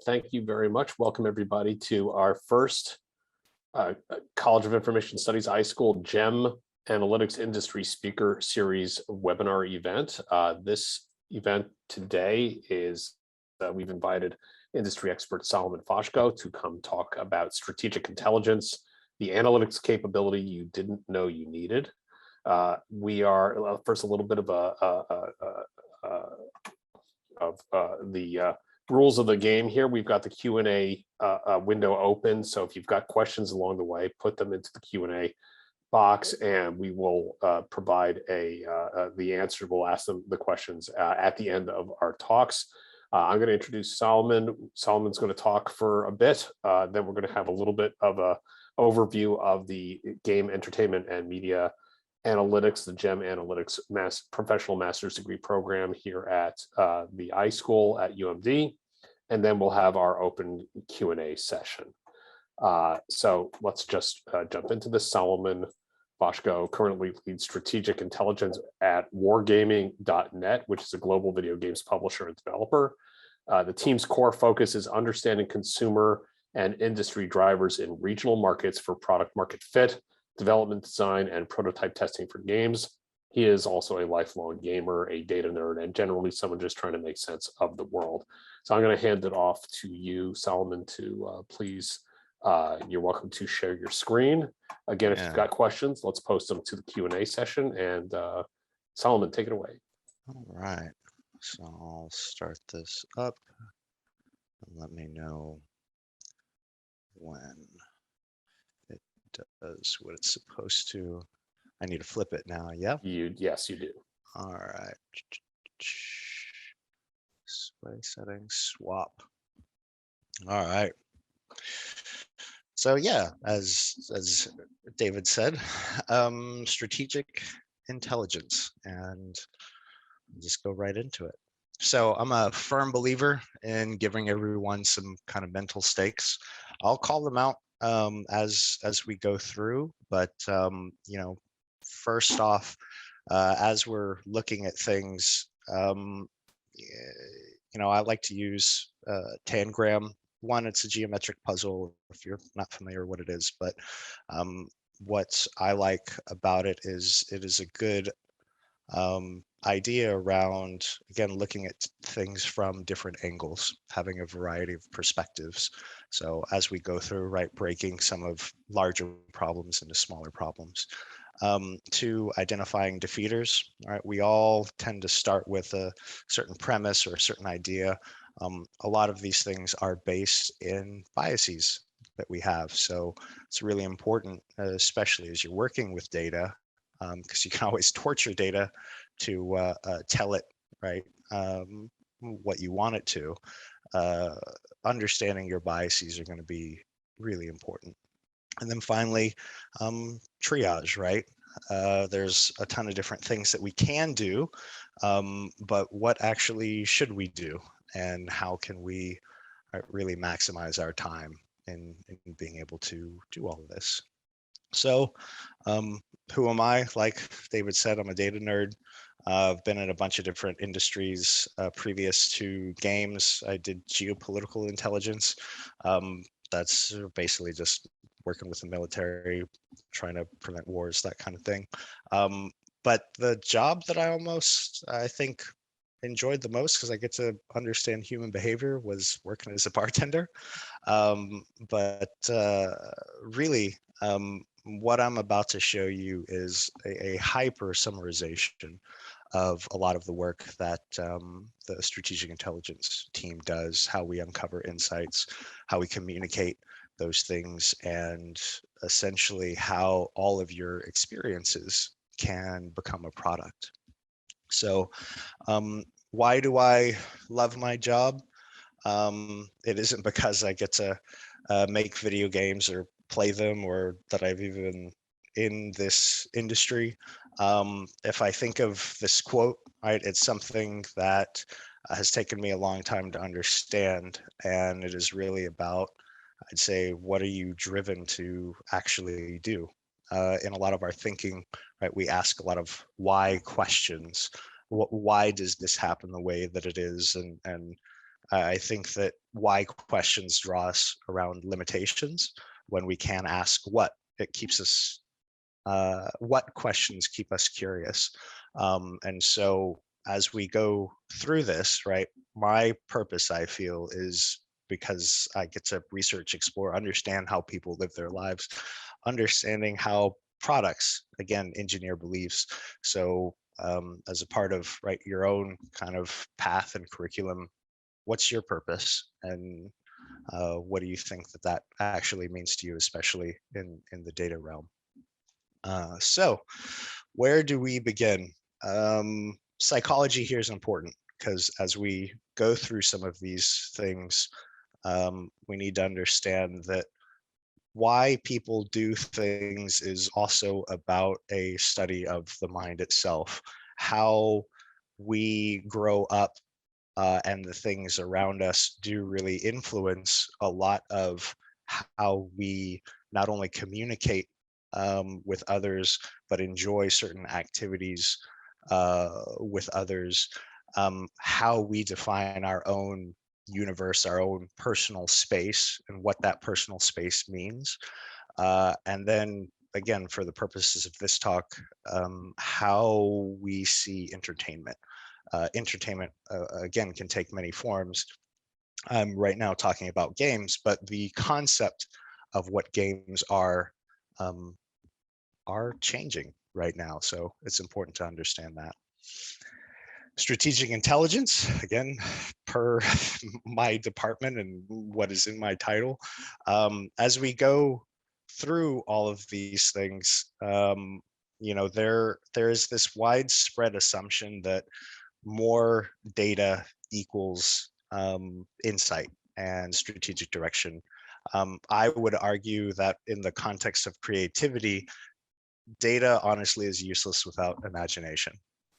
Thank you very much. Welcome everybody to our first College of Information Studies iSchool GEM Analytics Industry Speaker Series webinar event. This event today is we've invited industry expert Solomon Foshko to come talk about strategic intelligence, the analytics capability you didn't know you needed. We are first a little bit of the rules of the game here. We've got the Q&A window open, so if you've got questions along the way, put them into the Q&A box, and we will provide the answer. We'll ask them the questions at the end of our talks. I'm going to introduce Solomon. Solomon's going to talk for a bit. Then we're going to have a little bit of a overview of the game entertainment and media analytics, the GEM Analytics Professional Master's Degree Program here at the iSchool at UMD, and then we'll have our open Q&A session. So let's just jump into this. Solomon Foshko currently leads strategic intelligence at Wargaming.net, which is a global video games publisher and developer. The team's core focus is understanding consumer and industry drivers in regional markets for product market fit, development design, and prototype testing for games. He is also a lifelong gamer, a data nerd, and generally someone just trying to make sense of the world. So I'm going to hand it off to you, Solomon, to please, you're welcome to share your screen. Again, if you've got questions, let's post them to the Q&A session, and Solomon, take it away. All right, so I'll start this up and let me know when it does what it's supposed to. I need to flip it now. Yeah. Yes, you do. All right. Display settings, swap. All right. So yeah, as David said, strategic intelligence, and I'll just go right into it. So I'm a firm believer in giving everyone some kind of mental stakes. I'll call them out as we go through, but you know, first off, as we're looking at things, you know, I like to use Tangram. One, it's a geometric puzzle, if you're not familiar what it is, but what I like about it is a good idea around, again, looking at things from different angles, having a variety of perspectives. So as we go through, right, breaking some of larger problems into smaller problems. To identifying defeaters, all right, we all tend to start with a certain premise or a certain idea. A lot of these things are based in biases that we have. So it's really important, especially as you're working with data, because you can always torture data to tell it, right, what you want it to. Understanding your biases are going to be really important. And then finally, triage, right? There's a ton of different things that we can do, but what actually should we do? And how can we really maximize our time in being able to do all of this? So who am I? Like David said, I'm a data nerd. I've been in a bunch of different industries previous to games. I did geopolitical intelligence. That's basically just working with the military, trying to prevent wars, that kind of thing. But the job that I think enjoyed the most, because I get to understand human behavior, was working as a bartender. But really, what I'm about to show you is a hyper-summarization of a lot of the work that the strategic intelligence team does, how we uncover insights, how we communicate those things, and essentially how all of your experiences can become a product. So why do I love my job? It isn't because I get to make video games or play them, or that I've even in this industry. If I think of this quote, right, it's something that has taken me a long time to understand, and it is really about, I'd say, what are you driven to actually do? In a lot of our thinking, right, we ask a lot of why questions. Why does this happen the way that it is? And I think that why questions draw us around limitations when we can ask what. It keeps us, what questions keep us curious. And so as we go through this, right, my purpose, I feel, is because I get to research, explore, understand how people live their lives, understanding how products, again, engineer beliefs. So as a part of, right, your own kind of path and curriculum, what's your purpose, and what do you think that that actually means to you, especially in the data realm? So where do we begin? Psychology here is important because as we go through some of these things, we need to understand that why people do things is also about a study of the mind itself, how we grow up, and the things around us do really influence a lot of how we not only communicate with others, but enjoy certain activities with others, how we define our own universe, our own personal space, and what that personal space means. And then again, for the purposes of this talk, how we see entertainment. Entertainment, again, can take many forms. I'm right now talking about games, but the concept of what games um, are changing right now. So it's important to understand that. Strategic intelligence, again, per my department and what is in my title. As we go through all of these things, there is this widespread assumption that more data equals insight and strategic direction. I would argue that in the context of creativity, data honestly is useless without imagination.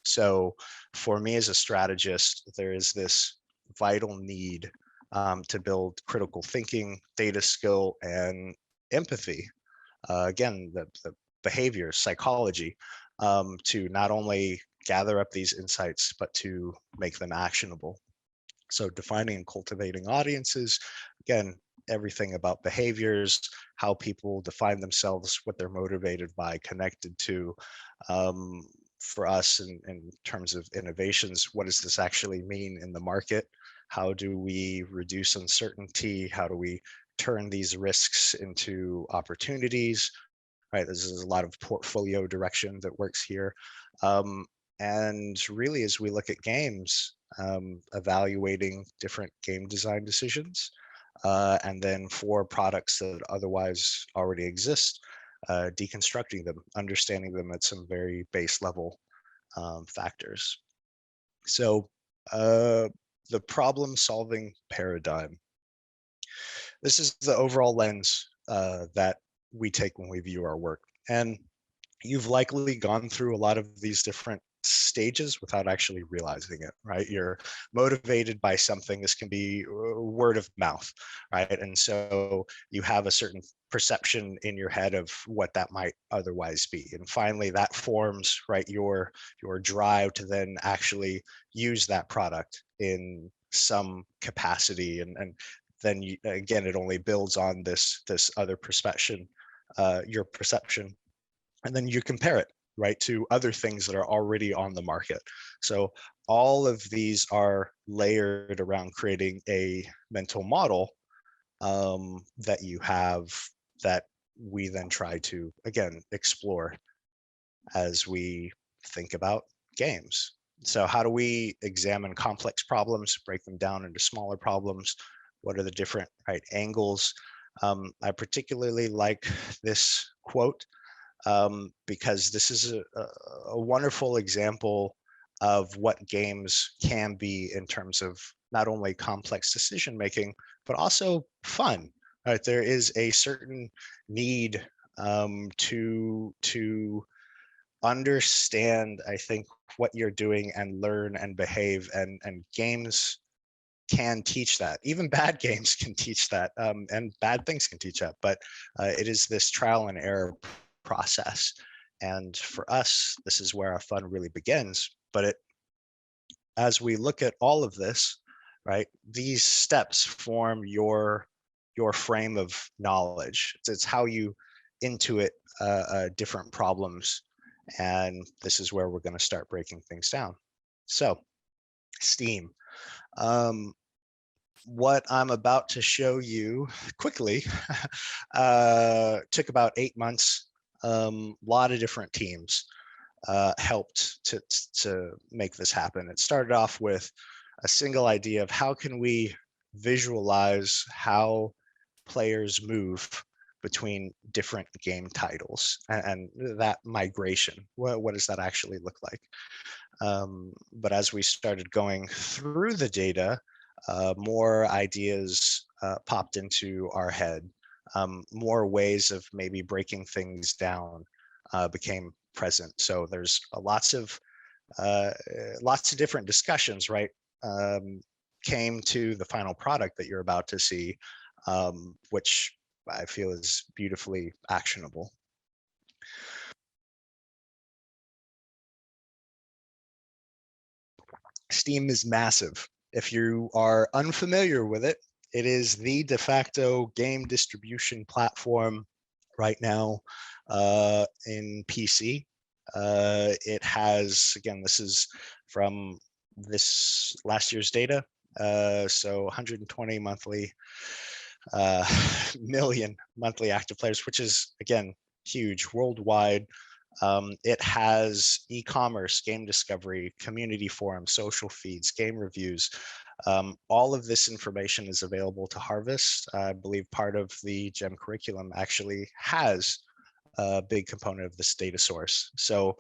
So for me as a strategist, there is this vital need to build critical thinking, data skill, and empathy. Again, the behavior, psychology, to not only gather up these insights, but to make them actionable. So defining and cultivating audiences, again, everything about behaviors, how people define themselves, what they're motivated by, connected to. For us in terms of innovations, what does this actually mean in the market? How do we reduce uncertainty? How do we turn these risks into opportunities? Right, this is a lot of portfolio direction that works here. And really, as we look at games, evaluating different game design decisions, and then for products that otherwise already exist, deconstructing them, understanding them at some very base level factors. So the problem solving paradigm. This is the overall lens that we take when we view our work. And you've likely gone through a lot of these different stages without actually realizing it, right? You're motivated by something. This can be word of mouth, right? And so you have a certain perception in your head of what that might otherwise be. And finally that forms, right, your drive to then actually use that product in some capacity. And then you, again, it only builds on this other perception, your perception, and then you compare it, right, to other things that are already on the market. So all of these are layered around creating a mental model that you have, that we then try to, again, explore as we think about games. So how do we examine complex problems, break them down into smaller problems? What are the different, right, angles? I particularly like this quote because this is a wonderful example of what games can be in terms of not only complex decision making, but also fun. Right? There is a certain need to understand, I think, what you're doing and learn and behave, and games can teach that. Even bad games can teach that, and bad things can teach that. But it is this trial and error process. And for us, this is where our fun really begins. But as we look at all of this, right? These steps form your frame of knowledge. It's how you intuit different problems, and this is where we're going to start breaking things down. So, Steam. What I'm about to show you quickly took about 8 months. A lot of different teams helped to make this happen. It started off with a single idea of how can we visualize how players move between different game titles, and that migration. What does that actually look like? But as we started going through the data, more ideas popped into our head. More ways of maybe breaking things down became present. So there's lots of different discussions, right? Came to the final product that you're about to see, which I feel is beautifully actionable. Steam is massive. If you are unfamiliar with it, it is the de facto game distribution platform right now in PC. It has, again, this is from this last year's data, so 120 million monthly active players, which is, again, huge worldwide. It has e-commerce, game discovery, community forums, social feeds, game reviews. All of this information is available to harvest. I believe part of the GEM curriculum actually has a big component of this data source. So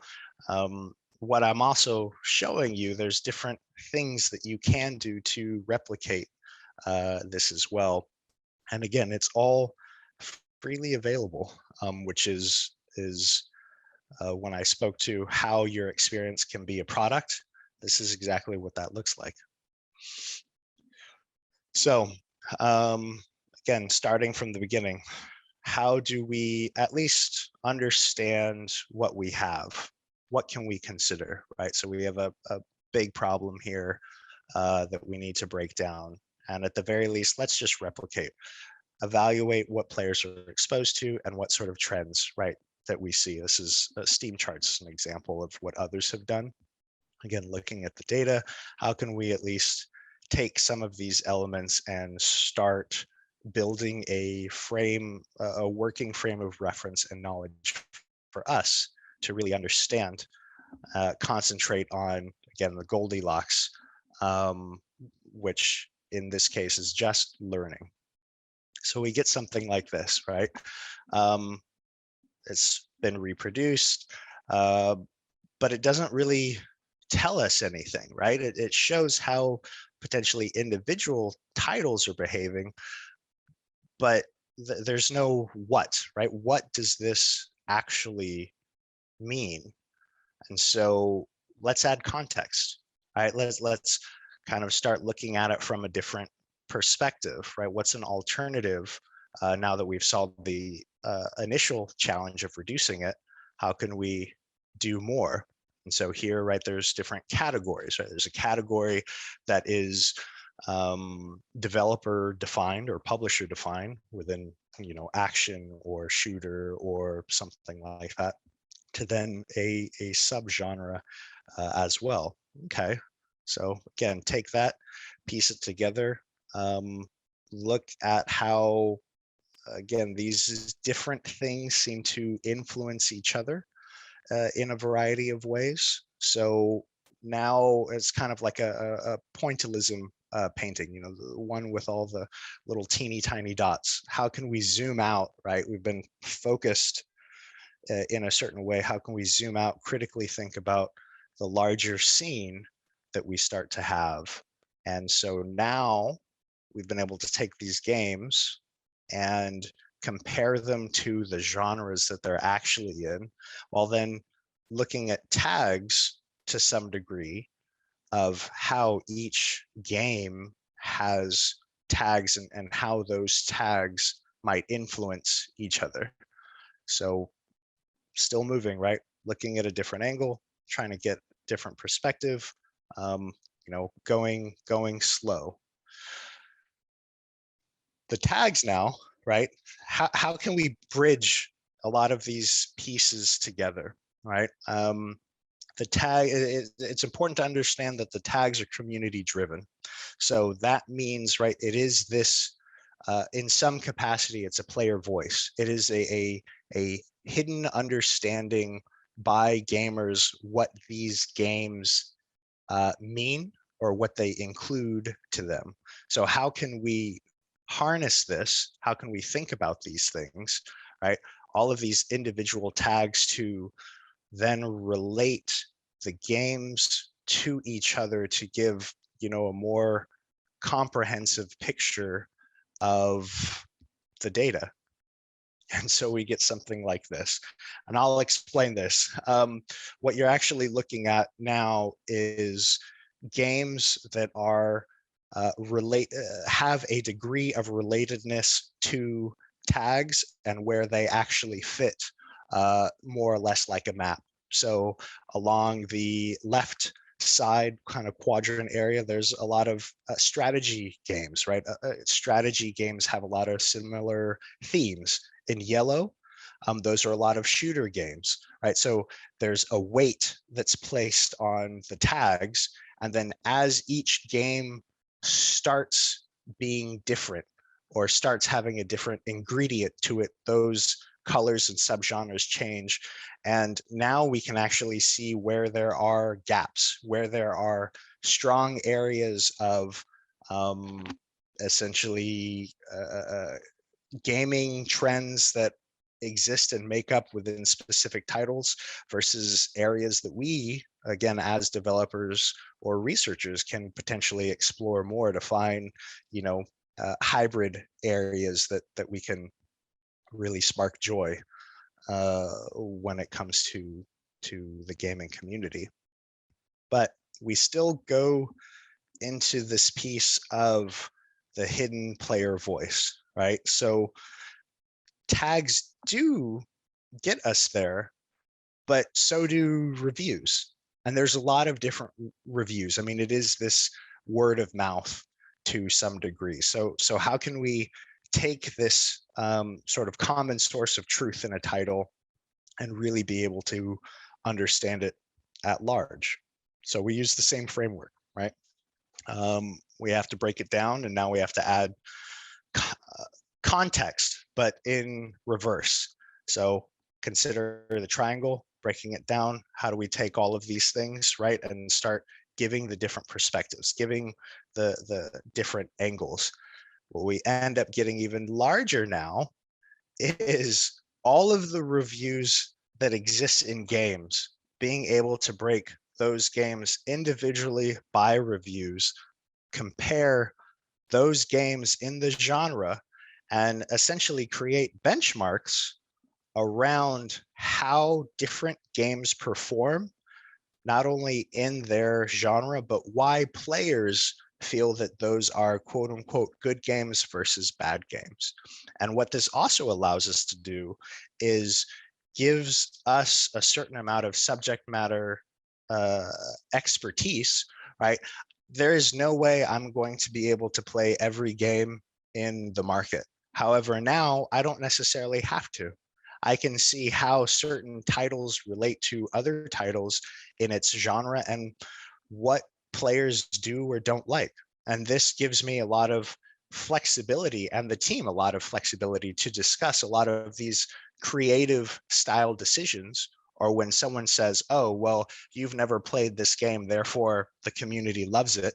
what I'm also showing you, there's different things that you can do to replicate this as well. And again, it's all freely available, which is when I spoke to how your experience can be a product, this is exactly what that looks like. So again, starting from the beginning, how do we at least understand what we have? What can we consider, right? So we have a big problem here that we need to break down. And at the very least, let's just replicate, evaluate what players are exposed to and what sort of trends, right, that we see. This is Steam charts, an example of what others have done. Again, looking at the data, how can we at least take some of these elements and start building a frame, a working frame of reference and knowledge for us to really understand, concentrate on, again, the Goldilocks, which in this case is just learning. So we get something like this, right? It's been reproduced, but it doesn't really tell us anything, right? It shows how potentially individual titles are behaving, but there's no what, right? What does this actually mean? And so let's add context, right? Let's kind of start looking at it from a different perspective, right? What's an alternative now that we've solved the initial challenge of reducing it? How can we do more? And so here, right, there's different categories, right? There's a category that is developer defined or publisher defined within, you know, action or shooter or something like that, to then a subgenre as well. Okay, so again, take that, piece it together, look at how, again, these different things seem to influence each other in a variety of ways. So now it's kind of like a pointillism painting, you know, the one with all the little teeny tiny dots. How can we zoom out, right? We've been focused in a certain way. How can we zoom out, critically think about the larger scene that we start to have? And so now we've been able to take these games and compare them to the genres that they're actually in, while then looking at tags to some degree of how each game has tags and how those tags might influence each other. So still moving, right? Looking at a different angle, trying to get different perspective, you know, going slow. The tags now, right? How can we bridge a lot of these pieces together, right? The tag, it's important to understand that the tags are community driven. So that means, right, it is this, in some capacity, it's a player voice. It is a hidden understanding by gamers what these games mean or what they include to them. So how can we harness this? How can we think about these things, right? All of these individual tags to then relate the games to each other to give, a more comprehensive picture of the data. And so we get something like this. And I'll explain this. What you're actually looking at now is games that are have a degree of relatedness to tags and where they actually fit more or less like a map. So along the left side kind of quadrant area, there's a lot of strategy games, right? Strategy games have a lot of similar themes. In yellow, those are a lot of shooter games, right? So there's a weight that's placed on the tags, and then as each game starts being different or starts having a different ingredient to it, those colors and subgenres change. And now we can actually see where there are gaps, where there are strong areas of essentially gaming trends that exist and make up within specific titles versus areas that we, again, as developers or researchers, can potentially explore more to find, hybrid areas that we can really spark joy when it comes to the gaming community. But we still go into this piece of the hidden player voice, right? So tags do get us there, but so do reviews. And there's a lot of different reviews. I mean, it is this word of mouth to some degree. So how can we take this sort of common source of truth in a title and really be able to understand it at large? So we use the same framework, right? We have to break it down, and now we have to add context, but in reverse. So consider the triangle, breaking it down. How do we take all of these things, right, and start giving the different perspectives, giving the different angles? What we end up getting even larger now is all of the reviews that exist in games, being able to break those games individually by reviews, compare those games in the genre, and essentially create benchmarks around how different games perform, not only in their genre, but why players feel that those are quote unquote good games versus bad games. And what this also allows us to do is gives us a certain amount of subject matter expertise, right? There is no way I'm going to be able to play every game in the market. However, now I don't necessarily have to. I can see how certain titles relate to other titles in its genre and what players do or don't like. And this gives me a lot of flexibility, and the team a lot of flexibility, to discuss a lot of these creative style decisions. Or when someone says, oh, well, you've never played this game, therefore the community loves it,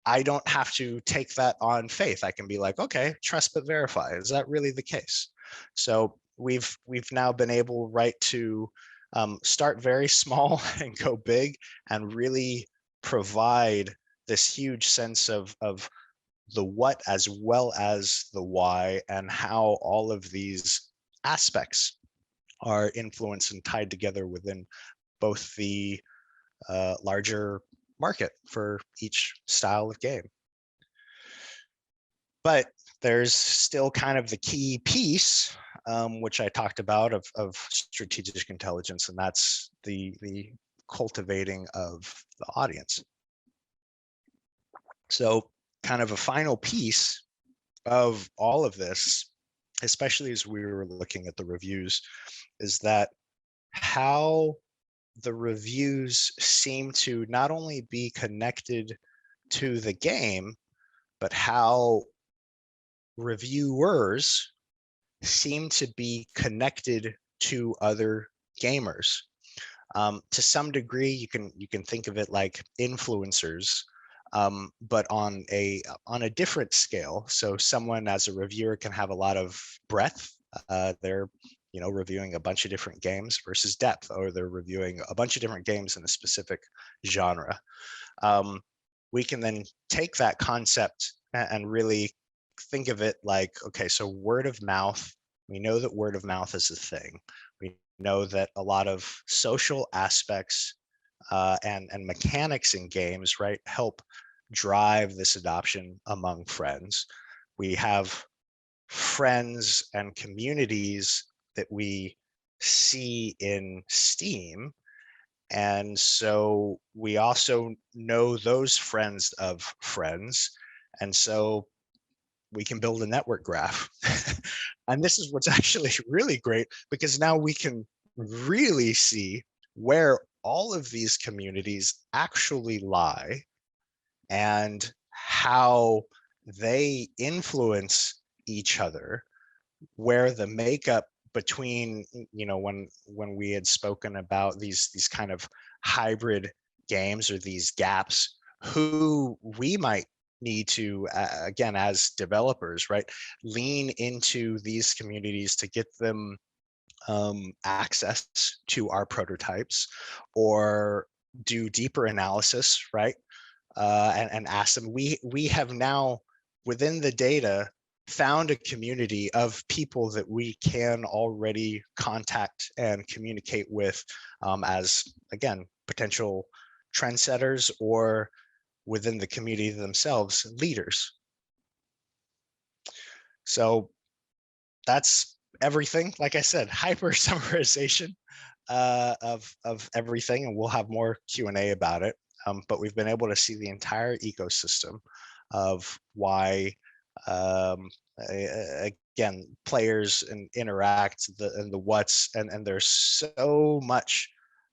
I don't have to take that on faith. I can be like, okay, trust but verify. Is that really the case? So we've now been able, right, to start very small and go big, and really provide this huge sense of the what as well as the why, and how all of these aspects are influenced and tied together within both the larger market for each style of game. But there's still kind of the key piece, which I talked about, of strategic intelligence, and that's the cultivating of the audience. So kind of a final piece of all of this, especially as we were looking at the reviews, is that how the reviews seem to not only be connected to the game, but how reviewers seem to be connected to other gamers. To some degree, you can think of it like influencers, but on a different scale. So someone as a reviewer can have a lot of breadth. They're reviewing a bunch of different games versus depth, or they're reviewing a bunch of different games in a specific genre. We can then take that concept and really think of it like, okay, so word of mouth. We know that word of mouth is a thing. We know that a lot of social aspects and mechanics in games, right, help drive this adoption among friends. We have friends and communities that we see in Steam. And so we also know those friends of friends. And so we can build a network graph. And this is what's actually really great, because now we can really see where all of these communities actually lie and how they influence each other, where the makeup between, when we had spoken about these kind of hybrid games or these gaps, who we might need to, again, as developers, right, lean into these communities to get them access to our prototypes, or do deeper analysis, right, and ask them. We have now, within the data, found a community of people that we can already contact and communicate with, as, again, potential trendsetters, or within the community themselves, leaders. So that's everything. Like I said, hyper summarization of everything, and we'll have more Q&A about it. But we've been able to see the entire ecosystem of why, again, players and interact, and the what's, and there's so much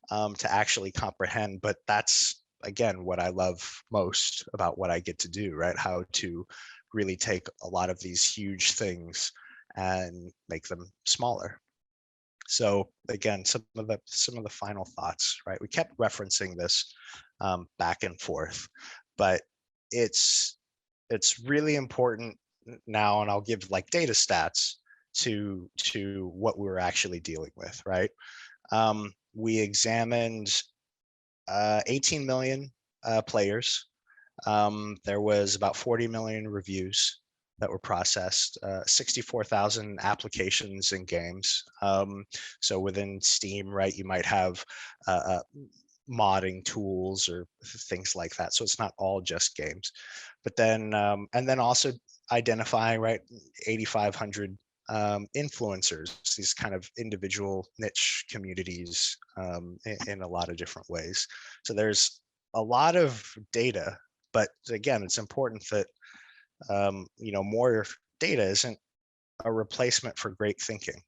to actually comprehend. But that's, again, what I love most about what I get to do, right? How to really take a lot of these huge things and make them smaller. So again, some of the final thoughts, right? We kept referencing this back and forth, but it's really important now, and I'll give like data stats to what we were actually dealing with, right? We examined 18 million players. There was about 40 million reviews that were processed, 64,000 applications and games. So within Steam, right, you might have modding tools or things like that. So it's not all just games. But then, and then also identifying, right, 8,500 influencers, these kind of individual niche communities in a lot of different ways. So there's a lot of data, but again, it's important that more data isn't a replacement for great thinking.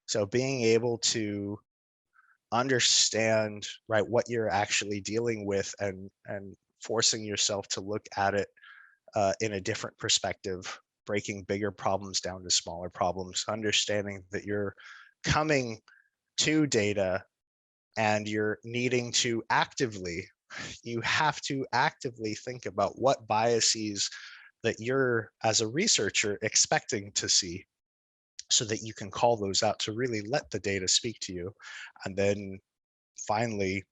So being able to understand, right, what you're actually dealing with, and forcing yourself to look at it in a different perspective, breaking bigger problems down to smaller problems, understanding that you're coming to data and you're needing to you have to actively think about what biases that you're, as a researcher, expecting to see, so that you can call those out to really let the data speak to you. And then finally,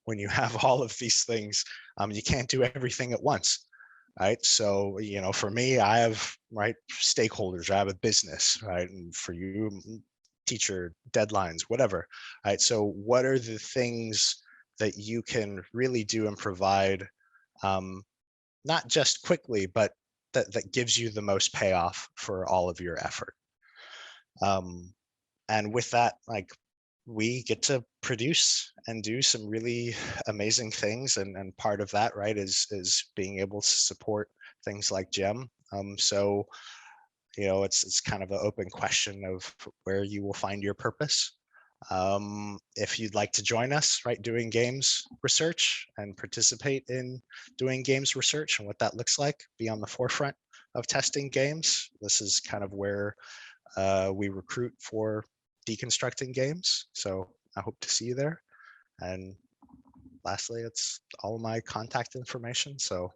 when you have all of these things, you can't do everything at once, right? So, for me, I have, right, stakeholders, I have a business, right? And for you, teacher deadlines, whatever, right? So what are the things that you can really do and provide, not just quickly, but that gives you the most payoff for all of your effort? And with that, like, we get to produce and do some really amazing things, and part of that, right, is being able to support things like GEM. So, it's kind of an open question of where you will find your purpose. If you'd like to join us, right, doing games research and participate in doing games research and what that looks like, be on the forefront of testing games. This is kind of where we recruit for deconstructing games. So I hope to see you there. And lastly, it's all my contact information. So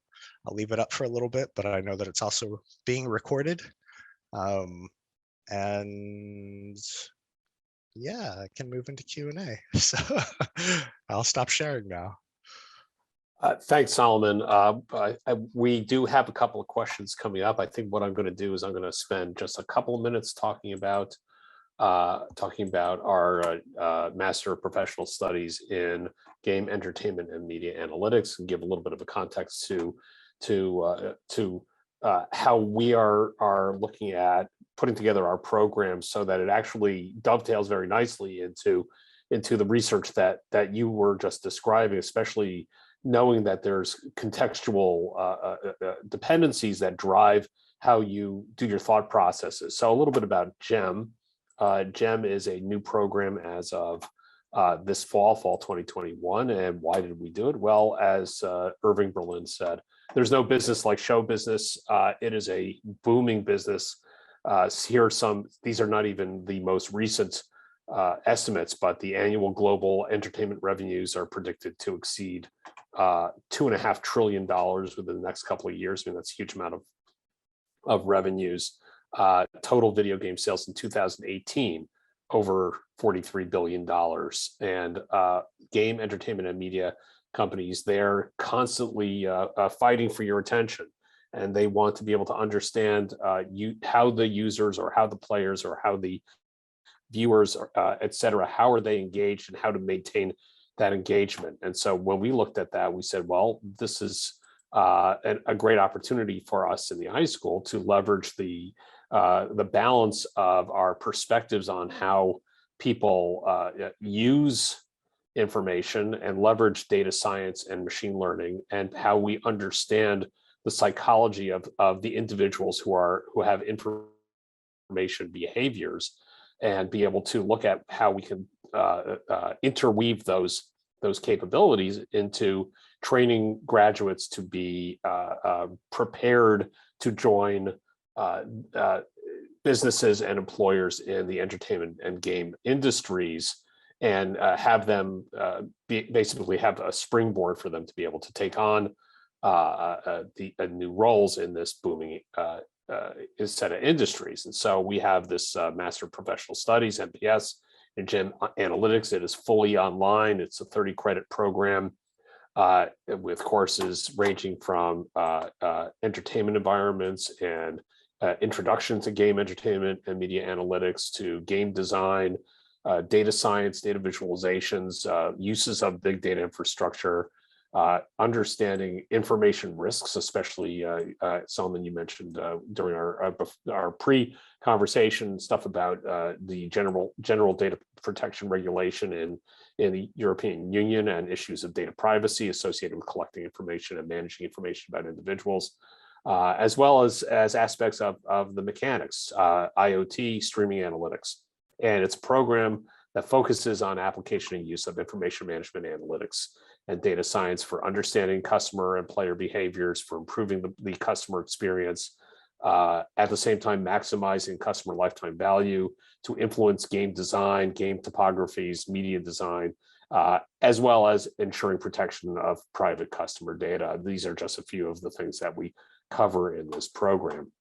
I'll leave it up for a little bit, but I know that it's also being recorded. And yeah, I can move into Q&A. So I'll stop sharing now. Thanks, Solomon. We do have a couple of questions coming up. I think what I'm going to do is I'm going to spend just a couple of minutes talking about our Master of Professional Studies in Game Entertainment and Media Analytics, and give a little bit of a context to how we are looking at putting together our program so that it actually dovetails very nicely into the research that you were just describing, especially knowing that there's contextual dependencies that drive how you do your thought processes. So a little bit about GEM. GEM is a new program as of this fall 2021. And why did we do it? Well, as Irving Berlin said, there's no business like show business. It is a booming business. These are not even the most recent estimates, but the annual global entertainment revenues are predicted to exceed $2.5 trillion within the next couple of years. I mean, that's a huge amount of revenues. Total video game sales in 2018, over $43 billion. And game entertainment and media companies, they're constantly fighting for your attention. And they want to be able to understand how the users or how the players or how the viewers, et cetera, how are they engaged and how to maintain that engagement. And so when we looked at that, we said, well, this is a great opportunity for us in the iSchool to leverage the balance of our perspectives on how people use information and leverage data science and machine learning, and how we understand the psychology of the individuals who have information behaviors, and be able to look at how we can interweave those capabilities into training graduates to be prepared to join businesses and employers in the entertainment and game industries, and have them basically have a springboard for them to be able to take on new roles in this booming set of industries. And so we have this Master of Professional Studies, MPS, in GEM Analytics. It is fully online. It's a 30-credit program with courses ranging from entertainment environments and introduction to game entertainment and media analytics, to game design, data science, data visualizations, uses of big data infrastructure, understanding information risks, especially Solomon, you mentioned during our pre-conversation stuff about the general data protection regulation in the European Union, and issues of data privacy associated with collecting information and managing information about individuals, as well as aspects of the mechanics, IoT, streaming analytics. And it's a program that focuses on application and use of information management analytics and data science for understanding customer and player behaviors, for improving the customer experience, at the same time maximizing customer lifetime value, to influence game design, game topographies, media design, as well as ensuring protection of private customer data. These are just a few of the things that we cover in this program.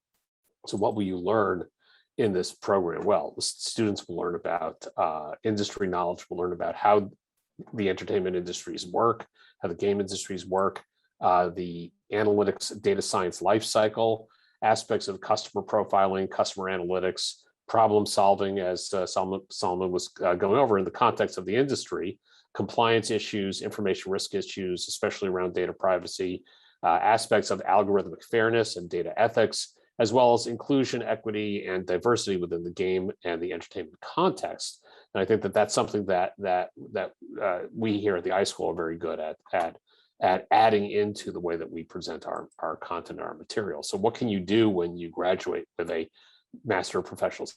So what will you learn in this program? Well, the students will learn about industry knowledge, will learn about how the entertainment industries work, how the game industries work, the analytics, data science lifecycle, aspects of customer profiling, customer analytics, problem solving, as Solomon was going over in the context of the industry, compliance issues, information risk issues, especially around data privacy, aspects of algorithmic fairness and data ethics, as well as inclusion, equity, and diversity within the game and the entertainment context. And I think that that's something that we here at the iSchool are very good at at adding into the way that we present our content, our material. So what can you do when you graduate with a Master of Professional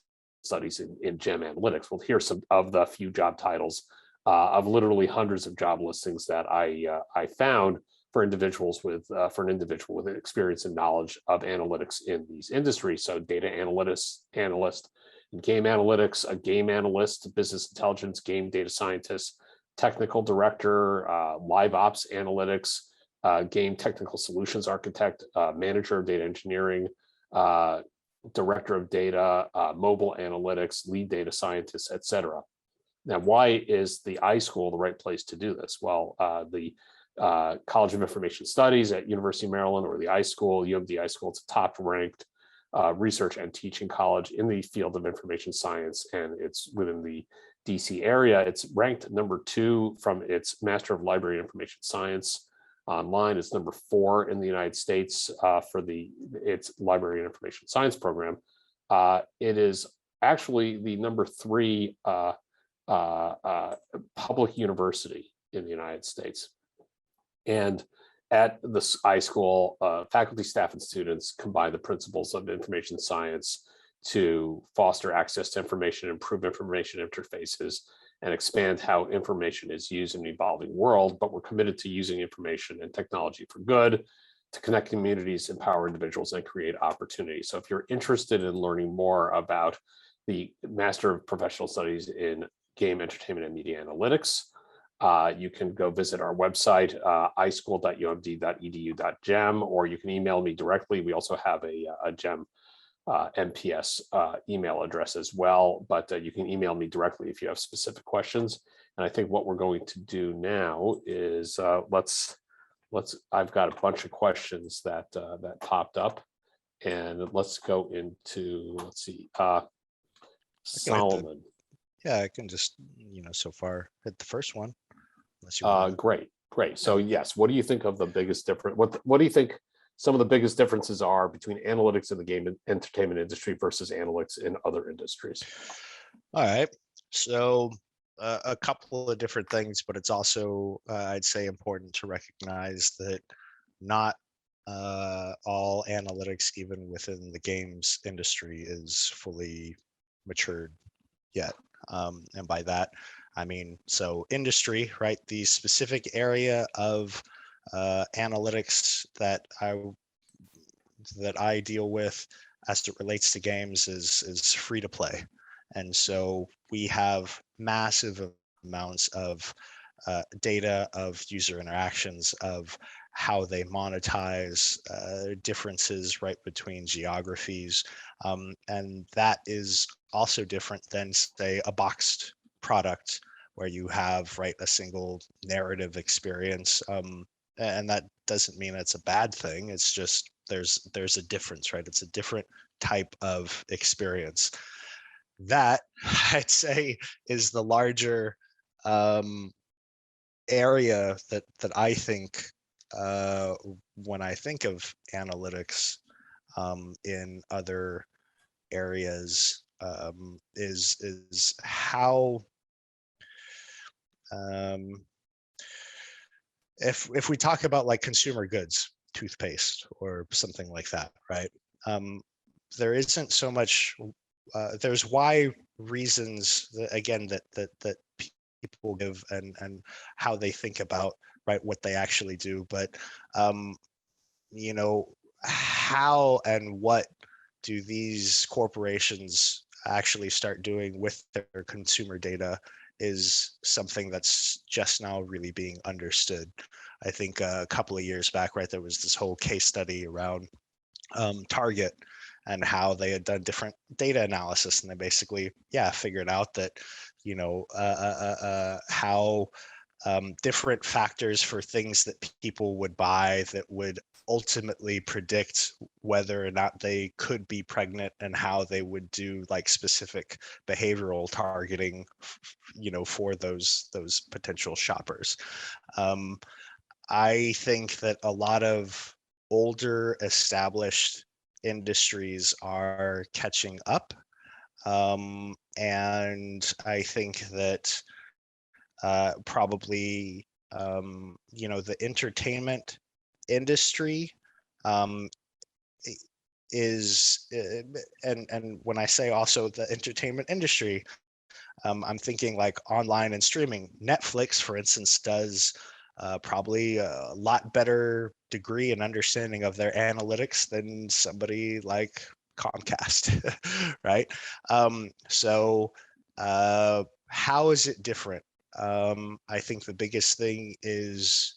Studies in GEM Analytics? Well, here's some of the few job titles of literally hundreds of job listings that I found for individuals with for an individual with experience and knowledge of analytics in these industries. So data analyst, game analytics, a game analyst, business intelligence, game data scientist, technical director, live ops analytics, game technical solutions architect, manager of data engineering, director of data, mobile analytics, lead data scientist, etc. Now, why is the iSchool the right place to do this? Well, the College of Information Studies at University of Maryland, or the iSchool, UMD iSchool, it's a top-ranked research and teaching college in the field of information science, and it's within the DC area. It's ranked number 2 from its Master of Library Information Science online. It's number 4 in the United States for its Library and Information Science program. It is actually the number 3 public university in the United States. And at the iSchool, faculty, staff, and students combine the principles of information science to foster access to information, improve information interfaces, and expand how information is used in an evolving world. But we're committed to using information and technology for good, to connect communities, empower individuals, and create opportunities. So if you're interested in learning more about the Master of Professional Studies in Game, Entertainment, and Media Analytics, you can go visit our website, ischool.umd.edu.gem, or you can email me directly. We also have a GEM MPS email address as well, but you can email me directly if you have specific questions. And I think what we're going to do now is I've got a bunch of questions that popped up, and let's go into, let's see, Solomon. I can just, so far hit the first one. Great. So yes, what do you think of the biggest difference? What do you think some of the biggest differences are between analytics in the game and entertainment industry versus analytics in other industries? All right. So a couple of different things, but it's also, I'd say, important to recognize that not all analytics, even within the games industry, is fully matured yet. And by that, I mean, so industry, right? The specific area of analytics that I deal with as it relates to games is free to play. And so we have massive amounts of data, of user interactions, of how they monetize, differences right between geographies. And that is also different than, say, a boxed product where you have, right, a single narrative experience. And that doesn't mean it's a bad thing. It's just there's a difference, right? It's a different type of experience. That, I'd say, is the larger area that I think when I think of analytics in other areas is how if we talk about like consumer goods, toothpaste or something like that, right? There isn't so much. There's why reasons that, again, that people give and how they think about, right, what they actually do, but how and what do these corporations actually start doing with their consumer data is something that's just now really being understood. I think a couple of years back, right, there was this whole case study around Target and how they had done different data analysis, and they basically, figured out that, how different factors for things that people would buy that would ultimately predict whether or not they could be pregnant, and how they would do like specific behavioral targeting, for those potential shoppers. I think that a lot of older established industries are catching up. And I think that probably the entertainment industry is, and when I say also the entertainment industry, I'm thinking like online and streaming. Netflix, for instance, does probably a lot better degree and understanding of their analytics than somebody like Comcast, right? So how is it different? I think the biggest thing is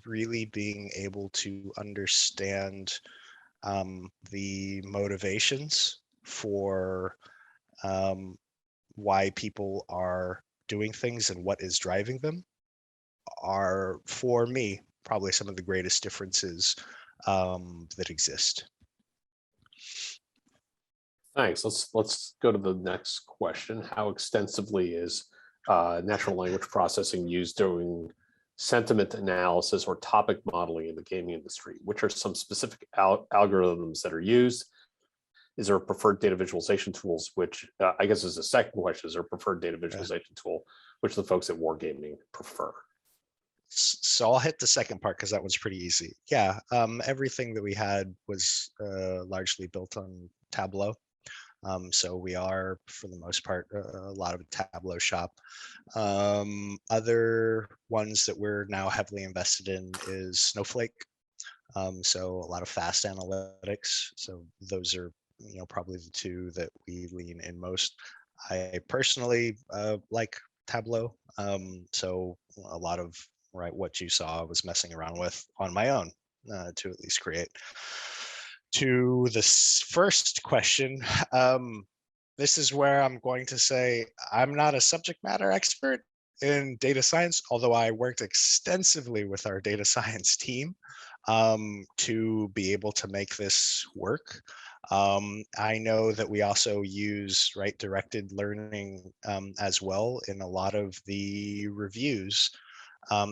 really being able to understand the motivations for why people are doing things and what is driving them are, for me, probably some of the greatest differences that exist. Thanks. Let's go to the next question. How extensively is natural language processing used during sentiment analysis or topic modeling in the gaming industry? Which are some specific algorithms that are used? Is there a preferred data visualization tools, which I guess is the second question, is there a preferred data visualization tool, which the folks at Wargaming prefer? So I'll hit the second part because that one's pretty easy. Yeah, everything that we had was largely built on Tableau. So we are, for the most part, a lot of a Tableau shop. Other ones that we're now heavily invested in is Snowflake. So a lot of fast analytics. So those are, probably the two that we lean in most. I personally like Tableau. So a lot of what you saw I was messing around with on my own to at least create. To this first question, this is where I'm going to say I'm not a subject matter expert in data science, although I worked extensively with our data science team to be able to make this work. I know that we also use directed learning as well in a lot of the reviews,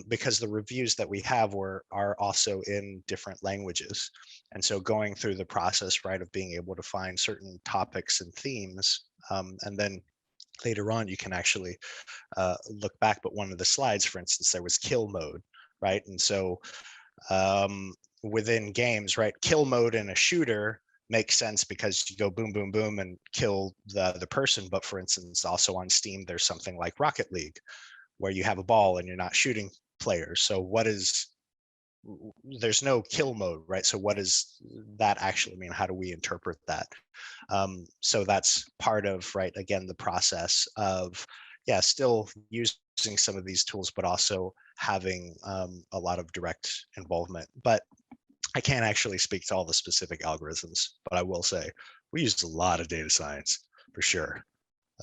because the reviews that we have are also in different languages. And so going through the process, of being able to find certain topics and themes, and then later on you can actually look back. But one of the slides, for instance, there was kill mode, right? And so within games, kill mode in a shooter makes sense because you go boom, boom, boom and kill the person. But for instance, also on Steam, there's something like Rocket League where you have a ball and you're not shooting players. So there's no kill mode, right? So what does that actually mean? How do we interpret that? So that's part of, again, the process of, still using some of these tools, but also having a lot of direct involvement. But I can't actually speak to all the specific algorithms, but I will say we used a lot of data science for sure.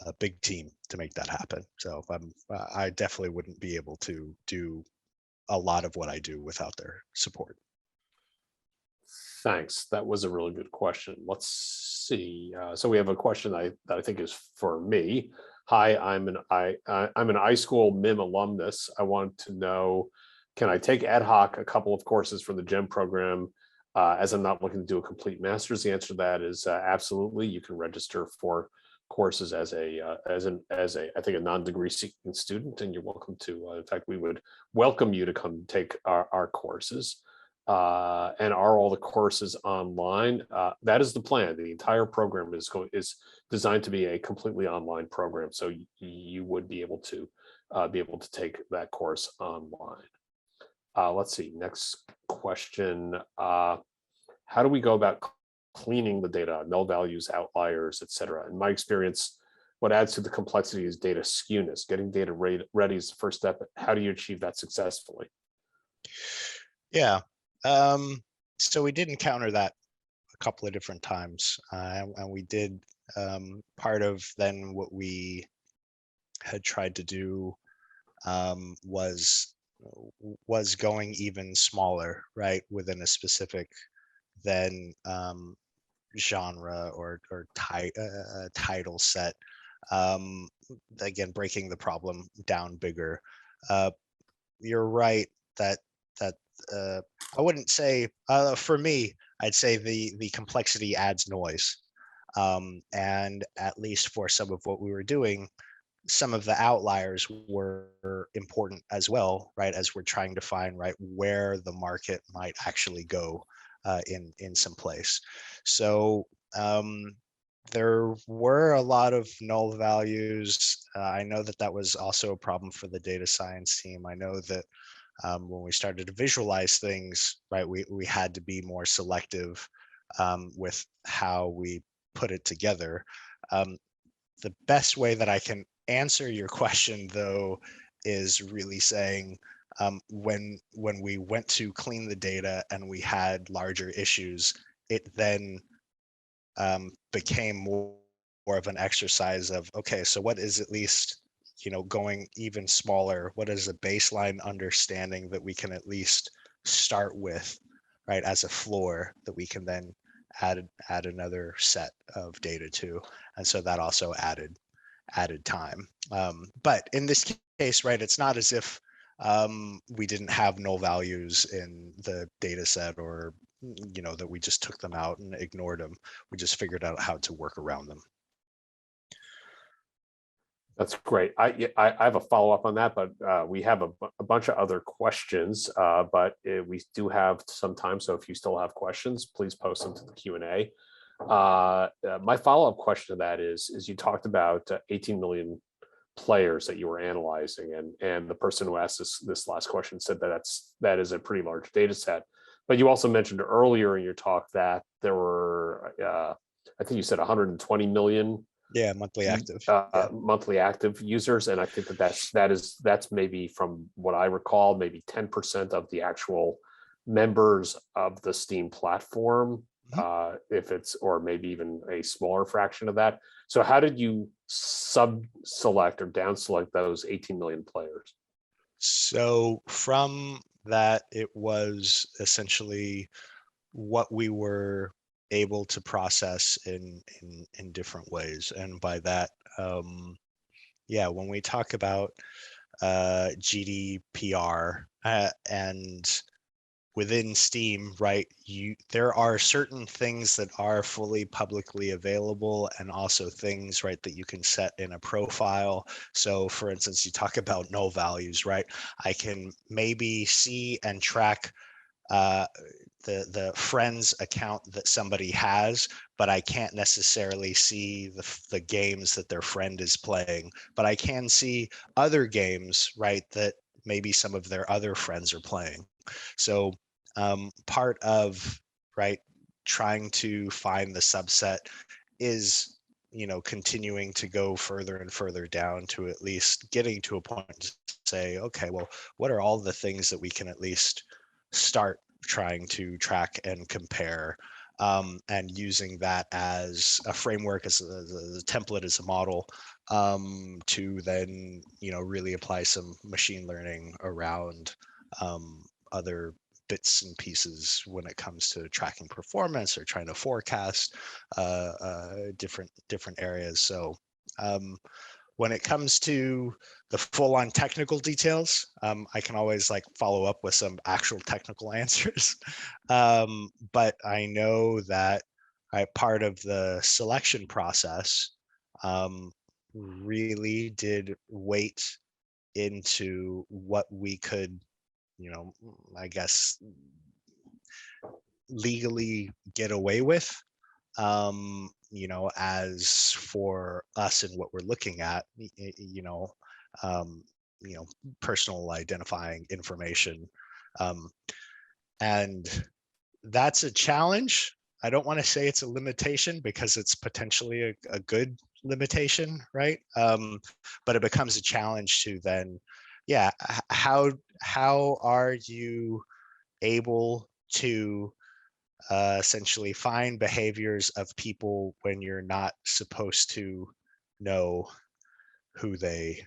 A big team to make that happen. So I definitely wouldn't be able to do a lot of what I do without their support. Thanks. That was a really good question. Let's see. So we have a question that I think is for me. Hi, I'm an iSchool MIM alumnus. I want to know, can I take ad hoc a couple of courses from the GEM program as I'm not looking to do a complete master's? The answer to that is absolutely. You can register for courses as a I think a non-degree seeking student, and you're welcome to. In fact, we would welcome you to come take our courses. And are all the courses online? That is the plan. The entire program is designed to be a completely online program, so you would be able to take that course online. Let's see. Next question. How do we go about cleaning the data, null values, outliers, etc.? In my experience, what adds to the complexity is data skewness. Getting data ready is the first step. How do you achieve that successfully? Yeah. So we did encounter that a couple of different times, and we did part of then what we had tried to do was going even smaller, within a specific then genre or title set. Again, breaking the problem down bigger. You're right that I wouldn't say for me, I'd say the complexity adds noise, and at least for some of what we were doing, some of the outliers were important as well, right? As we're trying to find, right, where the market might actually go in some place. So there were a lot of null values. I know that that was also a problem for the data science team. I know that when we started to visualize things, right, we had to be more selective with how we put it together. The best way that I can answer your question, though, is really saying when we went to clean the data and we had larger issues, it then became more of an exercise of, okay, so what is at least, going even smaller? What is a baseline understanding that we can at least start with, right, as a floor that we can then add another set of data to? And so that also added time. But in this case, right, it's not as if we didn't have null values in the data set, or that we just took them out and ignored them. We just figured out how to work around them. That's great. I have a follow-up on that, but we have a bunch of other questions, but we do have some time. So if you still have questions, please post them to the Q&A. My follow-up question to that is you talked about 18 million players that you were analyzing, and the person who asked this last question said that is a pretty large data set. But you also mentioned earlier in your talk that there were, I think you said 120 million monthly active monthly active users, and I think that's maybe, from what I recall, maybe 10% of the actual members of the Steam platform, if it's, or maybe even a smaller fraction of that. So how did you select or down select those 18 million players? So from that, it was essentially what we were able to process in different ways. And by that, when we talk about GDPR and within Steam, right, there are certain things that are fully publicly available, and also things, right, that you can set in a profile. So for instance, you talk about null values, right? I can maybe see and track the friends account that somebody has, but I can't necessarily see the games that their friend is playing. But I can see other games, right, that maybe some of their other friends are playing. So part of, right, trying to find the subset is, continuing to go further and further down to at least getting to a point to say, okay, well, what are all the things that we can at least start trying to track and compare, and using that as a framework, as a template, as a model, to then really apply some machine learning around other bits and pieces when it comes to tracking performance or trying to forecast different areas. So when it comes to the full-on technical details, I can always follow up with some actual technical answers. But I know that part of the selection process really did weight into what we could, I guess, legally get away with, as for us and what we're looking at, um, personal identifying information. And that's a challenge. I don't want to say it's a limitation, because it's potentially a good limitation, right? But it becomes a challenge to then, how are you able to essentially find behaviors of people when you're not supposed to know who they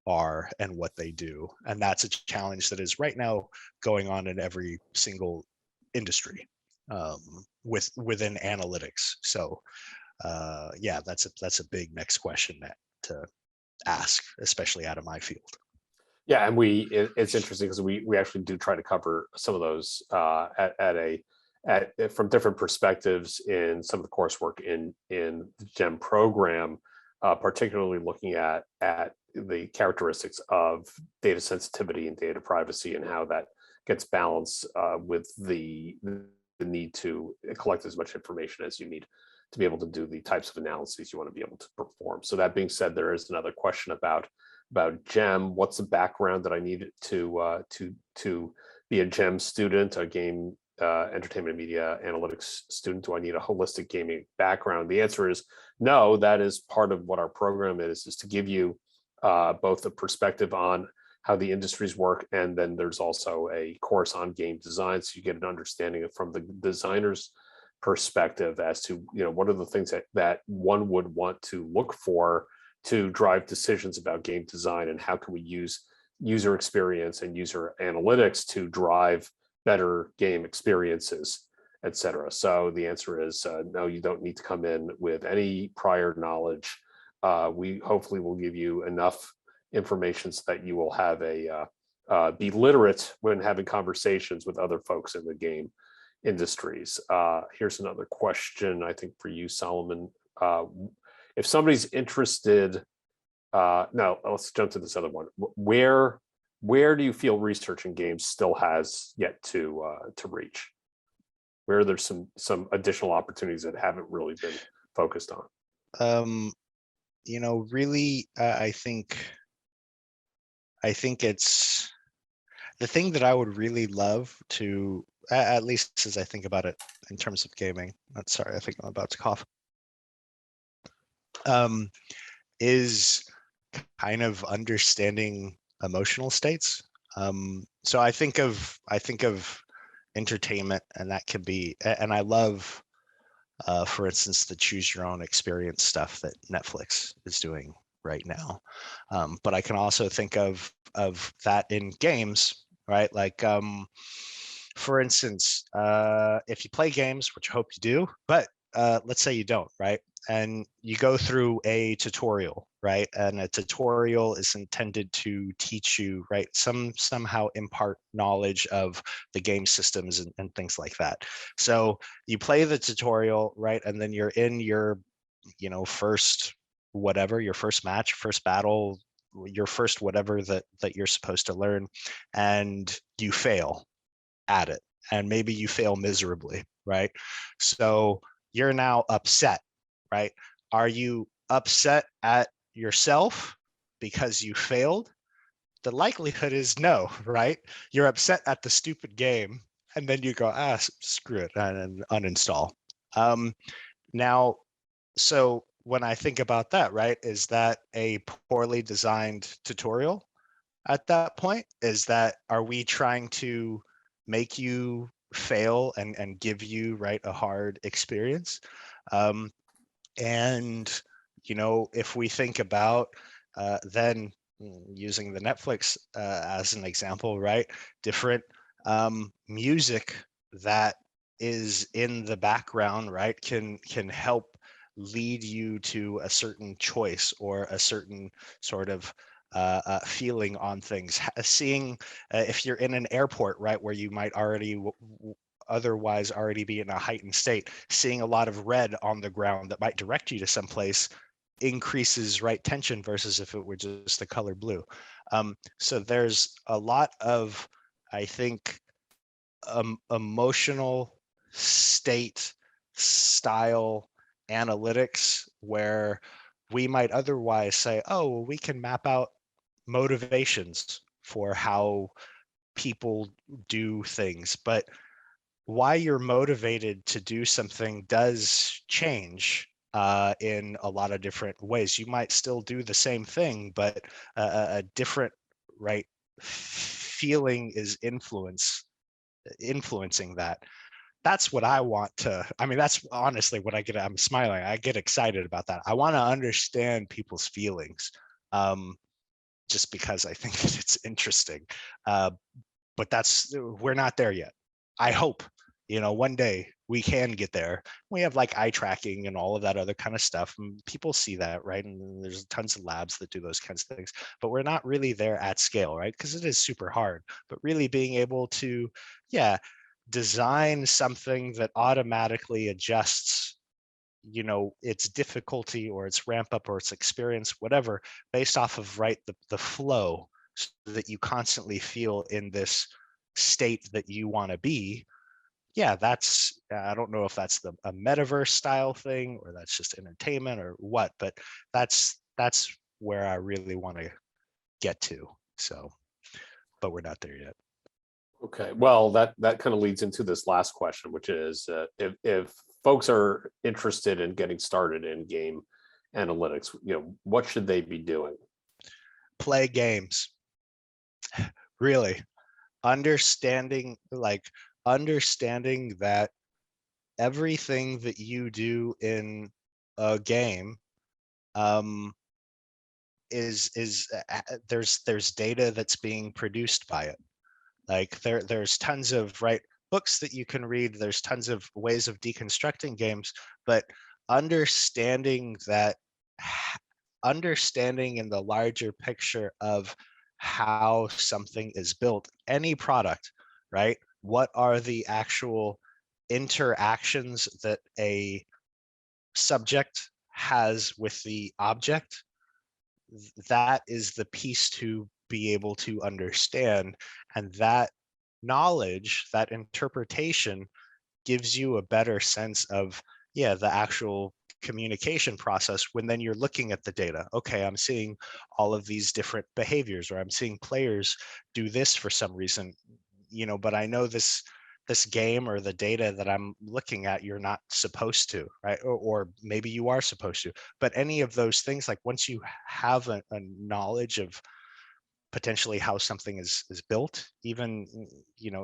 are and what they do? And that's a challenge that is right now going on in every single industry, within analytics. So that's a big next question to ask, especially out of my field. Yeah, and it's interesting because we actually do try to cover some of those from different perspectives in some of the coursework in the GEM program, particularly looking at the characteristics of data sensitivity and data privacy and how that gets balanced with the need to collect as much information as you need to be able to do the types of analyses you want to be able to perform. So that being said, there is another question about GEM. What's the background that I need to be a GEM student, a game entertainment and media analytics student? Do I need a holistic gaming background? The answer is no. That is part of what our program is to give you both a perspective on how the industries work, and then there's also a course on game design, so you get an understanding from the designer's perspective as to, you know, what are the things that one would want to look for to drive decisions about game design, and how can we use user experience and user analytics to drive better game experiences, etc. So the answer is no, you don't need to come in with any prior knowledge. We hopefully will give you enough information so that you will have be literate when having conversations with other folks in the game industries. Here's another question, I think for you, Solomon. If somebody's interested, no, let's jump to this other one. Where do you feel research in games still has yet to reach? Where there's some additional opportunities that haven't really been focused on? You know, really, I think it's the thing that I would really love to, at least as I think about it in terms of gaming. Sorry, I think I'm about to cough. Is kind of understanding emotional states. So I think of entertainment, and that can be, and I love, for instance, the choose your own experience stuff that Netflix is doing right now. But I can also think of that in games, right? Like, for instance, if you play games, which I hope you do, but let's say you don't, right? And you go through a tutorial, right? And a tutorial is intended to teach you, right, somehow impart knowledge of the game systems and things like that. So you play the tutorial, right? And then you're in your, you know, first whatever, your first match, first battle, your first whatever that you're supposed to learn, and you fail at it. And maybe you fail miserably, right? So you're now upset, right? Are you upset at yourself because you failed? The likelihood is no, right? You're upset at the stupid game, and then you go, screw it, and uninstall. Now, so when I think about that, right, is that a poorly designed tutorial at that point? Are we trying to make you fail and give you, right, a hard experience? And, you know, if we think about then using the Netflix as an example, right, different music that is in the background, right, can help lead you to a certain choice or a certain sort of feeling on things. Seeing if you're in an airport, right, where you might already otherwise already be in a heightened state, seeing a lot of red on the ground that might direct you to someplace increases, right, tension versus if it were just the color blue. So there's a lot of, I think, emotional state style analytics where we might otherwise say, oh, well, we can map out motivations for how people do things, but why you're motivated to do something does change in a lot of different ways. You might still do the same thing, but a different, right, feeling is influencing that. That's what I want to, I mean, that's honestly what I get. I'm smiling. I get excited about that. I want to understand people's feelings just because I think it's interesting. But we're not there yet. I hope, you know, one day we can get there. We have like eye tracking and all of that other kind of stuff. And people see that, right? And there's tons of labs that do those kinds of things, but we're not really there at scale, right? Because it is super hard, but really being able to, yeah, design something that automatically adjusts its difficulty or its ramp up or its experience, whatever, based off of the flow, so that you constantly feel in this state that you want to be. Yeah, that's, I don't know if that's a metaverse style thing or that's just entertainment or what, but that's where I really want to get to. So, but we're not there yet. Okay, well, that kind of leads into this last question, which is if folks are interested in getting started in game analytics, what should they be doing? Play games. Really, understanding that everything that you do in a game is there's data that's being produced by it. Like there's tons of books that you can read, there's tons of ways of deconstructing games, but understanding in the larger picture of how something is built, any product, right? What are the actual interactions that a subject has with the object? That is the piece to be able to understand, and that knowledge, that interpretation, gives you a better sense of the actual communication process. When then you're looking at the data, okay, I'm seeing all of these different behaviors, or I'm seeing players do this for some reason, but I know this game or the data that I'm looking at, you're not supposed to, right? Or maybe you are supposed to. But any of those things, like once you have a knowledge of potentially how something is built, even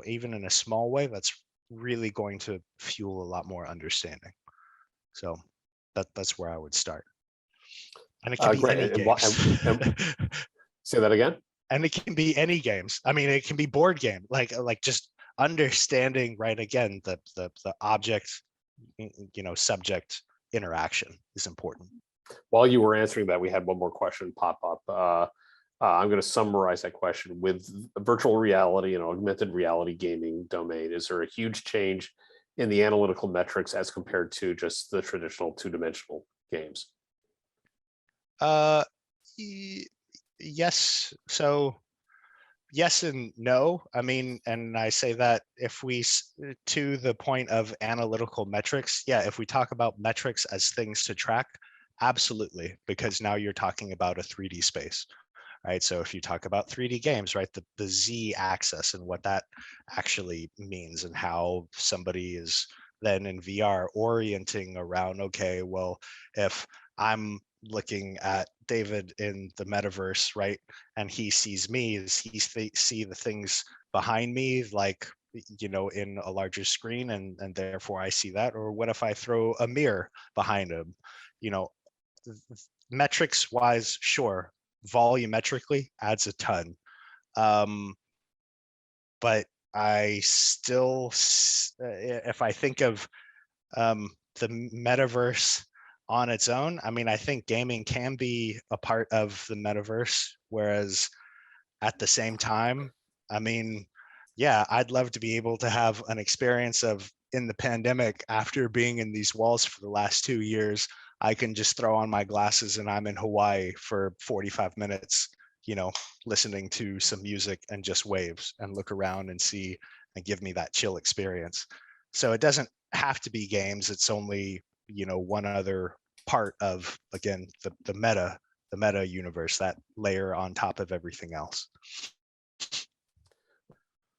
even in a small way, that's really going to fuel a lot more understanding. So that's where I would start. And it can be any Great. games. Say that again. And it can be any games. I mean, it can be board game, like just understanding, right? Again, the object, subject interaction is important. While you were answering that, we had one more question pop up. I'm going to summarize that question. With virtual reality and augmented reality gaming domain, is there a huge change in the analytical metrics as compared to just the traditional two-dimensional games? Yes. So yes and no. I mean, and I say that if we, to the point of analytical metrics, if we talk about metrics as things to track, absolutely, because now you're talking about a 3D space, right? So if you talk about 3D games, right, the Z axis and what that actually means, and how somebody is then in VR orienting around, okay, well, if I'm looking at David in the metaverse, right, and he sees me, does he see the things behind me, like, in a larger screen, and therefore I see that? Or what if I throw a mirror behind him? Metrics wise, sure, volumetrically adds a ton, but I still, if I think of the metaverse on its own, I mean, I think gaming can be a part of the metaverse, whereas at the same time, I mean, I'd love to be able to have an experience of, in the pandemic, after being in these walls for the last 2 years, I can just throw on my glasses and I'm in Hawaii for 45 minutes, listening to some music and just waves, and look around and see, and give me that chill experience. So it doesn't have to be games. It's only, one other part of, again, the meta universe, that layer on top of everything else.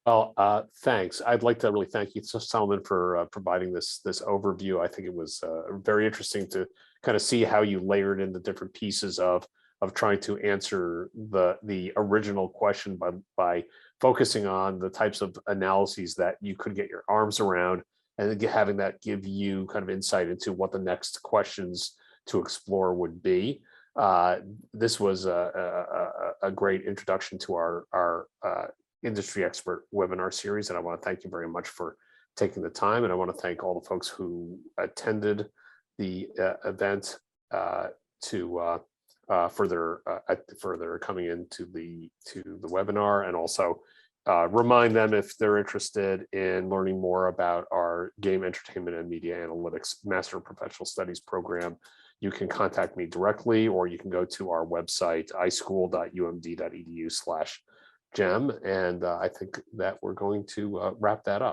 Well, thanks. I'd like to really thank you, Solomon, for providing this overview. I think it was very interesting to kind of see how you layered in the different pieces of trying to answer the original question by focusing on the types of analyses that you could get your arms around, and then having that give you kind of insight into what the next questions to explore would be. This was a great introduction to our industry expert webinar series, and I want to thank you very much for taking the time, and I want to thank all the folks who attended the event for their coming into the webinar, and also remind them if they're interested in learning more about our Game Entertainment and Media Analytics Master of Professional Studies program, you can contact me directly, or you can go to our website, ischool.umd.edu/gem. And I think that we're going to wrap that up.